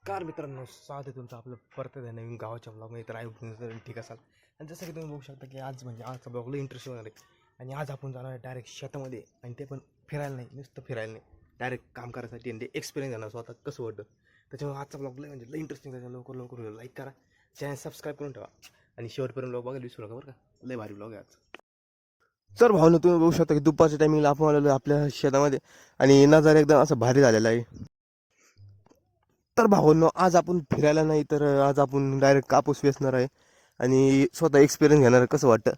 नमस्कार मित्रांनो, स्वागत आहे तुमचं आपलं परत आहे नवीन गावाच्या ब्लॉगमध्ये. तर आहे ठीक असाल. आणि जसं की तुम्ही बघू शकता की आज म्हणजे आजचा ब्लॉगला इंटरेस्ट होणार आहे. आणि आज आपण जाणार आहे डायरेक्ट शेतामध्ये, आणि ते पण फिरायला नाही, नुसतं फिरायला नाही, डायरेक्ट काम करायसाठी. आणि ते एक्सपिरियन्स घेणार स्वतः कसं वाटतं. त्याच्यामुळे आजचा ब्लॉगला म्हणजे लई इंटरेस्टिंग. त्याच्या लवकर लाईक करा, चॅनल सबस्क्राईब करून ठेवा, आणि शेवटपर्यंत ब्लॉग बघायला विसरू नका बरं का. लय भारी ब्लॉग आहे आज. तर भावना तुम्ही बघू शकता की दुपारच्या टायमिंगला आपण आलेलो आपल्या शेतामध्ये, आणि नजारा एकदम असं भारी झालेला आहे. तर भावांनो, आज आपण फिरायला नाही तर आज आपण डायरेक्ट कापूस वेचणार आहे, आणि स्वतः एक्सपिरियन्स घेणार आहे कसं वाटतं.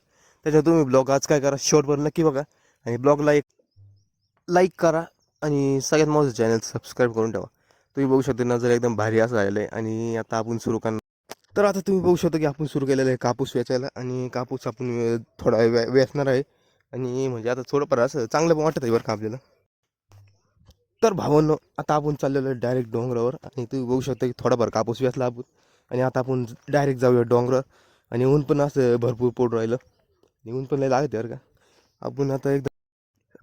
त्याच्यात तुम्ही ब्लॉग आज काय करा, शेवटपर्यंत नक्की बघा, आणि ब्लॉगला एक लाईक करा, आणि सगळ्यात माझं चॅनल सबस्क्राईब करून ठेवा. तुम्ही बघू शकता नजर एकदम भारी असं झालेलं आहे. आणि आता आपण सुरू करणार. तर आता तुम्ही बघू शकता की आपण सुरू केलेलं आहे कापूस वेचायला, आणि कापूस आपण थोडा वेचणार आहे. आणि म्हणजे आता थोडंफार असं चांगलं पण वाटत आहे बरं का आपल्याला. तर भावांनो, आता आपण चाललेलो आहे डायरेक्ट डोंगरावर, आणि तुम्ही बघू शकता की थोडाफार कापूस वेचला आपण, आणि आता आपण डायरेक्ट जाऊया डोंगरावर. आणि ऊन पण असं भरपूर पडून राहिलं, आणि ऊन पण लय लागत बरं का. आपण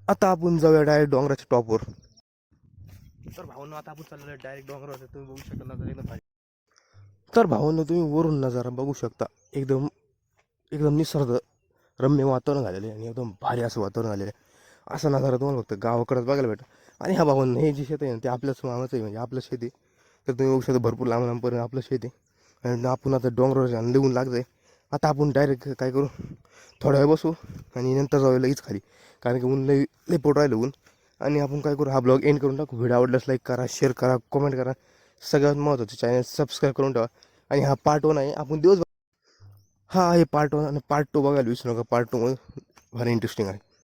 आता आपण जाऊया डायरेक्ट डोंगराच्या टॉपवर. तर भावांनो, आता आपण चाललेलो आहे डायरेक्ट डोंगरावर. तुम्ही बघू शकता नजारा एकदम भारी. तर भावांनो, तुम्ही वरून नजारा बघू शकता. एकदम एकदम निसर्ग रम्य वातावरण झालेलं आहे, आणि एकदम भारी असं वातावरण झालेलं आहे. असा नजारा तुम्हाला फक्त गावाकडेच बघायला भेटतं. आणि हा भावांनो, हे जे शेत आहे ना, ते आपल्याच मामाचं आहे, म्हणजे आपलं शेत आहे. तर तुम्ही बघू शकता भरपूर लांब लांबपर्यंत आपलं शेत आहे. आणि आपण आता डोंगरावर लिहून लागतंय. आता आपण डायरेक्ट काय करू, थोडा वेळ बसू, आणि नंतर जाऊ लगेच खाली, कारण की ऊन लई लई पोट राहिलं ऊन. आणि आपण काय करू, हा ब्लॉग एंड करून टाकू. व्हिडिओ आवडल्यास लाईक करा, शेअर करा, कमेंट करा. सगळ्यात महत्त्वाचं चॅनल सबस्क्राईब करून ठेवा. आणि हा पार्ट 1 आहे. आपण दिवस हा आहे पार्ट 1, आणि पार्ट 2 बघायला विसरू नका. पार्ट 2 मध्ये भारी इंटरेस्टिंग आहे.